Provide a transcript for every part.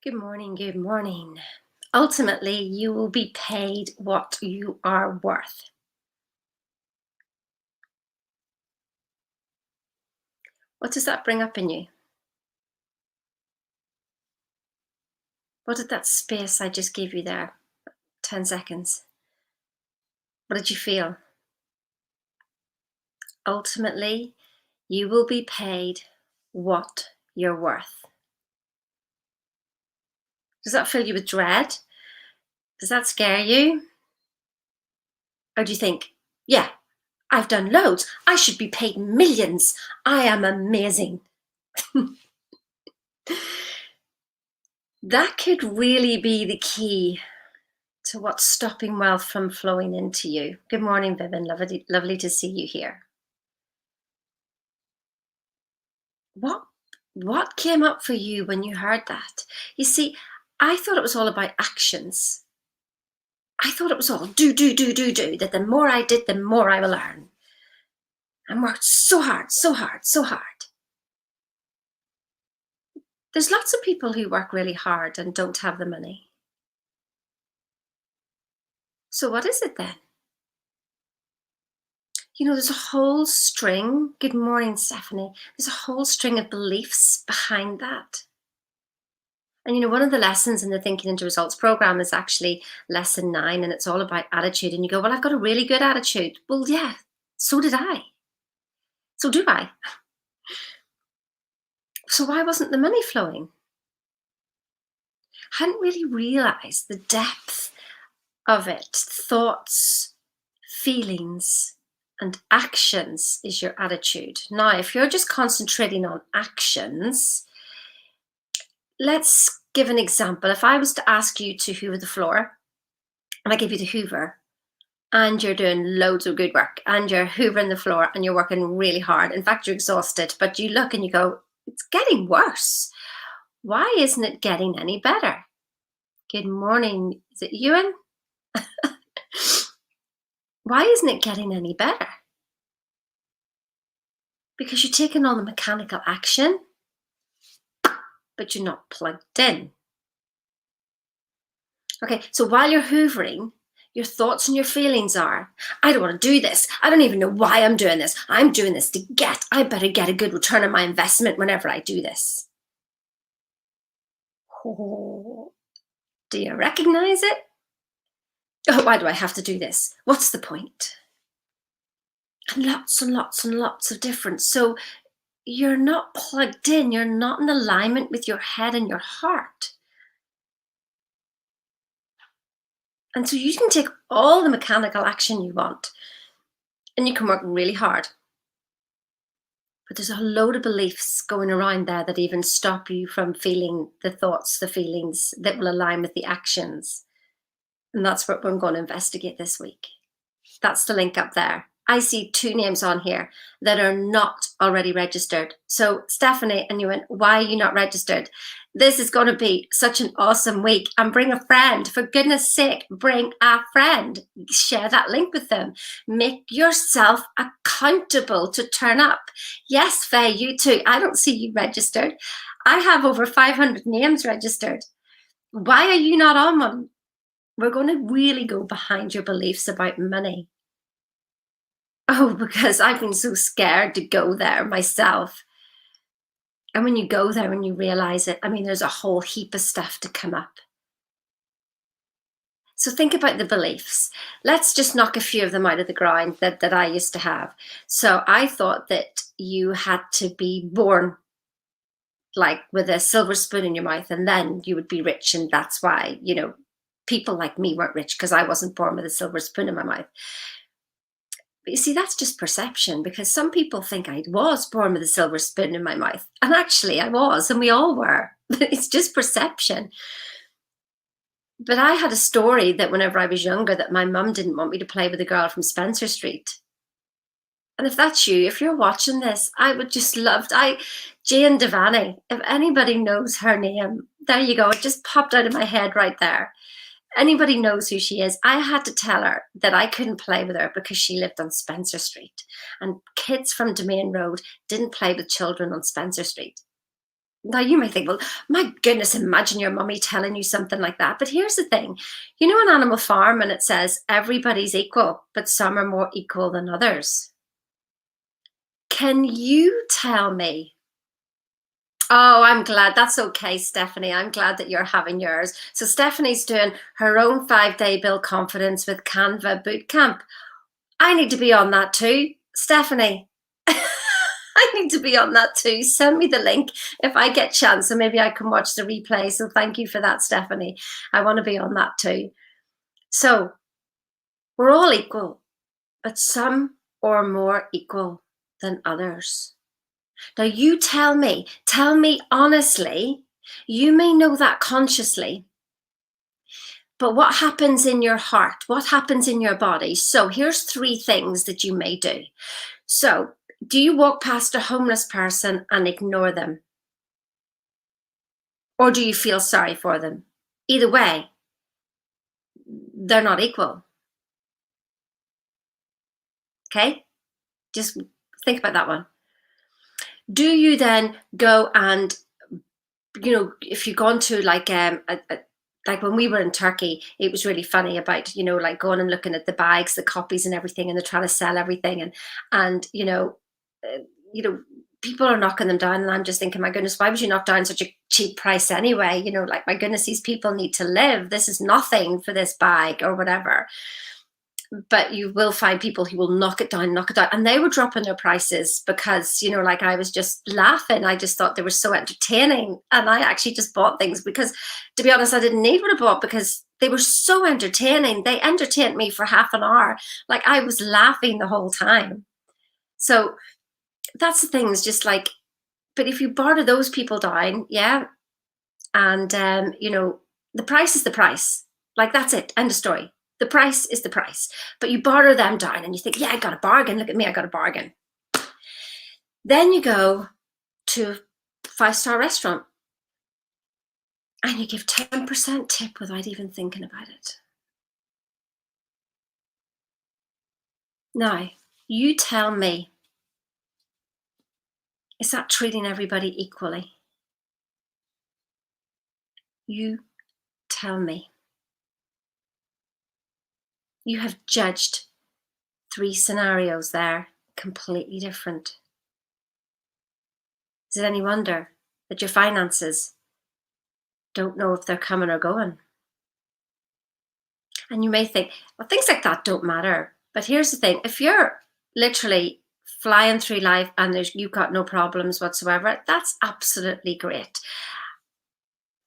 Good morning. Good morning. Ultimately, you will be paid what you are worth. What does that bring up in you? What did that space I just gave you there? 10 seconds. What did you feel? Ultimately, you will be paid what you're worth. Does that fill you with dread? Does that scare you? Or do you think, yeah, I've done loads. I should be paid millions. I am amazing. That could really be the key to what's stopping wealth from flowing into you. Good morning, Vivian. Lovely to see you here. What what came up for you when you heard that? You see, I thought it was all about actions. I thought it was all do, that the more I did, the more I will earn. And worked so hard, so hard, so hard. There's lots of people who work really hard and don't have the money. So what is it then? There's a whole string. Good morning, Stephanie. There's a whole string of beliefs behind that. And one of the lessons in the Thinking into Results program is actually lesson 9, and it's all about attitude. And you go, well, I've got a really good attitude. Well, yeah, so did I. So do I. So why wasn't the money flowing? Hadn't really realized the depth of it. Thoughts, feelings, and actions is your attitude. Now, if you're just concentrating on actions, let's give an example. If I was to ask you to hoover the floor, and I give you the hoover, and you're doing loads of good work, and you're hoovering the floor, and you're working really hard. In fact, you're exhausted, but you look and you go, it's getting worse. Why isn't it getting any better? Good morning. Is it Ewan? Why isn't it getting any better? Because you're taking on the mechanical action, but you're not plugged in. Okay, so while you're hoovering, your thoughts and your feelings are, I don't want to do this. I don't even know why I'm doing this. I'm doing this I better get a good return on my investment whenever I do this. Oh, do you recognize it? Oh, why do I have to do this? What's the point? And lots and lots and lots of different. So you're not plugged in. You're not in alignment with your head and your heart. And so you can take all the mechanical action you want and you can work really hard. But there's a load of beliefs going around there that even stop you from feeling the thoughts, the feelings that will align with the actions. And that's what I'm going to investigate this week. That's the link up there. I see 2 names on here that are not already registered. So Stephanie and Ewan, why are you not registered? This is going to be such an awesome week. And bring a friend. For goodness sake, bring a friend. Share that link with them. Make yourself accountable to turn up. Yes, Faye, you too. I don't see you registered. I have over 500 names registered. Why are you not on one? We're going to really go behind your beliefs about money. Oh, because I've been so scared to go there myself. And when you go there and you realize it, there's a whole heap of stuff to come up. So think about the beliefs. Let's just knock a few of them out of the ground that I used to have. So I thought that you had to be born like with a silver spoon in your mouth and then you would be rich. And that's why, people like me weren't rich because I wasn't born with a silver spoon in my mouth. But you see, that's just perception because some people think I was born with a silver spoon in my mouth. And actually I was, and we all were. It's just perception. But I had a story that whenever I was younger that my mum didn't want me to play with a girl from Spencer Street. And if that's you, if you're watching this, I would just love Jane Devaney, if anybody knows her name, there you go. It just popped out of my head right there. Anybody knows who she is. I had to tell her that I couldn't play with her because she lived on Spencer Street and kids from Domain Road didn't play with children on Spencer Street. Now you may think, well, my goodness, imagine your mummy telling you something like that. But here's the thing, you know, an Animal Farm, and it says everybody's equal, but some are more equal than others. Can you tell me? Oh, I'm glad. That's okay, Stephanie. I'm glad that you're having yours. So Stephanie's doing her own 5-day Build Confidence with Canva bootcamp. I need to be on that too, Stephanie. I need to be on that too. Send me the link if I get chance, so maybe I can watch the replay. So thank you for that, Stephanie. I want to be on that too. So we're all equal, but some are more equal than others. Now you tell me honestly, you may know that consciously, but what happens in your heart? What happens in your body? So here's 3 things that you may do. So do you walk past a homeless person and ignore them? Or do you feel sorry for them? Either way, they're not equal. Okay? Just think about that one. Do you then go and, you know, if you've gone to like like when we were in Turkey, it was really funny about, you know, like going and looking at the bags, the copies and everything, and they're trying to sell everything. And uh, you know, people are knocking them down. And I'm just thinking, my goodness, why would you knock down such a cheap price anyway? You know, like, my goodness, these people need to live. This is nothing for this bag or whatever. But you will find people who will knock it down, and they were dropping their prices because, you know, like, I was just laughing. I just thought they were so entertaining, and I actually just bought things because, to be honest, I didn't need what I bought because they were so entertaining. They entertained me for half an hour. Like, I was laughing the whole time. So that's the thing, is just like, but if you barter those people down, yeah, and you know, the price is the price. Like, that's it, end of story. The price is the price. But you barter them down and you think, yeah, I got a bargain. Look at me, I got a bargain. Then you go to a 5-star restaurant and you give 10% tip without even thinking about it. Now, you tell me, is that treating everybody equally? You tell me. You have judged 3 scenarios there, completely different. Is it any wonder that your finances don't know if they're coming or going? And you may think, well, things like that don't matter. But here's the thing, if you're literally flying through life and you've got no problems whatsoever, that's absolutely great.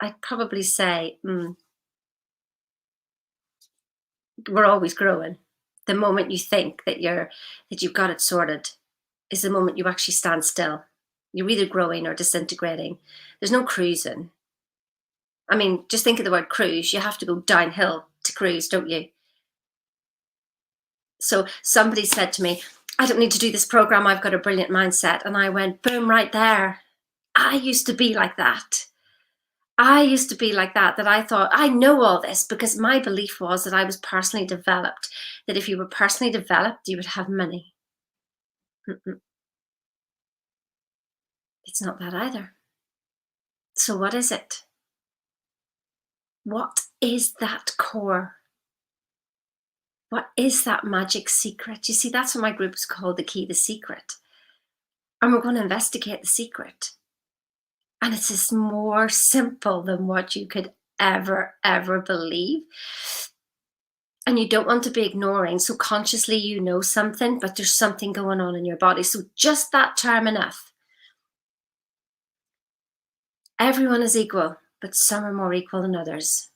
I'd probably say we're always growing. The moment you think that you've got it sorted is the moment you actually stand still. You're either growing or disintegrating. There's no cruising. I mean, just think of the word cruise. You have to go downhill to cruise, don't you? So somebody said to me, I don't need to do this program. I've got a brilliant mindset. And I went, boom, right there. I used to be like that. I used to be like that I thought, I know all this, because my belief was that I was personally developed, that if you were personally developed, you would have money. It's not that either. So what is it? What is that core? What is that magic secret? You see, that's what my group is called, The Key, The Secret. And we're going to investigate the secret. And it's just more simple than what you could ever believe. And you don't want to be ignoring. So consciously, you know something, but there's something going on in your body. So just that term enough. Everyone is equal, but some are more equal than others.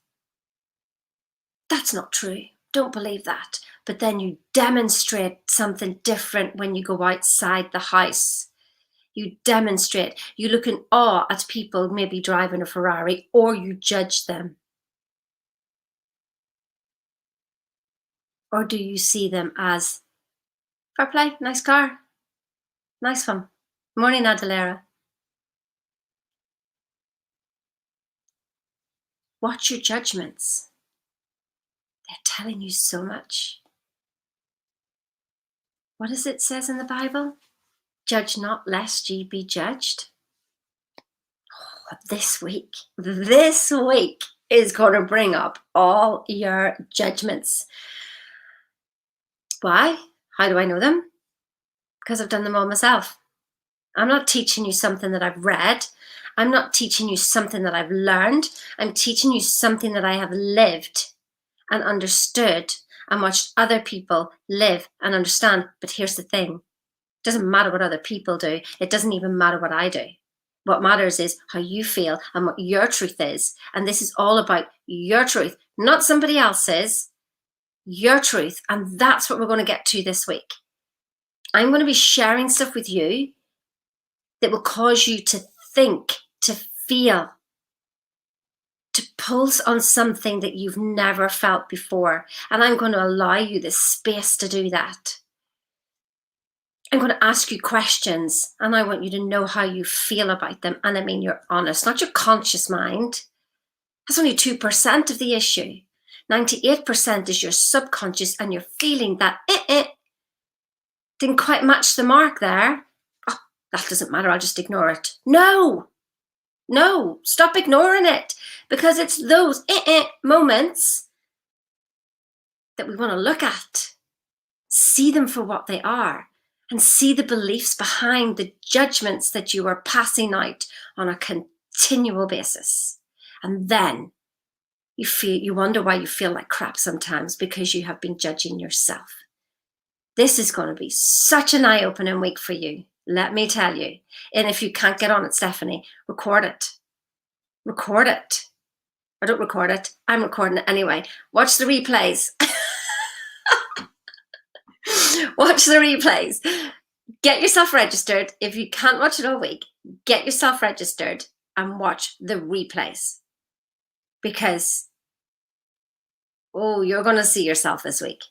That's not true. Don't believe that. But then you demonstrate something different when you go outside the house. You demonstrate. You look in awe at people maybe driving a Ferrari, or you judge them. Or do you see them as, fair play, nice car, nice one. Morning, Adelera. Watch your judgments. They're telling you so much. What does it says in the Bible? Judge not lest ye be judged. this week is going to bring up all your judgments. Why? How do I know them? Because I've done them all myself. I'm not teaching you something that I've read. I'm not teaching you something that I've learned. I'm teaching you something that I have lived and understood and watched other people live and understand. But here's the thing. It doesn't matter what other people do. It doesn't even matter what I do. What matters is how you feel and what your truth is. And this is all about your truth, not somebody else's, your truth. And that's what we're going to get to this week. I'm going to be sharing stuff with you that will cause you to think, to feel, to pulse on something that you've never felt before. And I'm going to allow you the space to do that. I'm going to ask you questions and I want you to know how you feel about them. And I mean, you're honest, not your conscious mind. That's only 2% of the issue. 98% is your subconscious and you're feeling that didn't quite match the mark there. Oh, that doesn't matter. I'll just ignore it. No, stop ignoring it, because it's those moments that we want to look at, see them for what they are, and see the beliefs behind the judgments that you are passing out on a continual basis. And then you wonder why you feel like crap sometimes, because you have been judging yourself. This is going to be such an eye-opening week for you, let me tell you. And if you can't get on it, Stephanie, record it. Record it. Or don't record it. I'm recording it anyway. Watch the replays. Watch the replays. Get yourself registered. If you can't watch it all week, get yourself registered and watch the replays. Because, you're going to see yourself this week.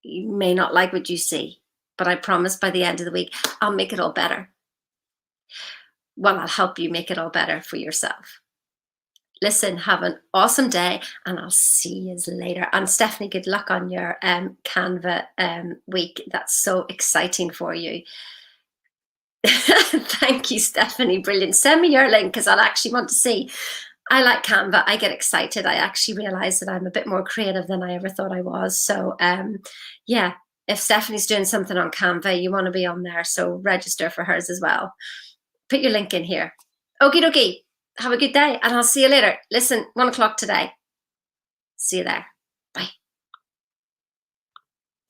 You may not like what you see, but I promise by the end of the week, I'll make it all better. Well, I'll help you make it all better for yourself. Listen, have an awesome day and I'll see you later. And Stephanie, good luck on your Canva week. That's so exciting for you. Thank you, Stephanie. Brilliant. Send me your link because I'll actually want to see. I like Canva. I get excited. I actually realize that I'm a bit more creative than I ever thought I was. So yeah, if Stephanie's doing something on Canva, you want to be on there. So register for hers as well. Put your link in here. Okie dokie. Have a good day and I'll see you later. Listen, 1 o'clock today. See you there.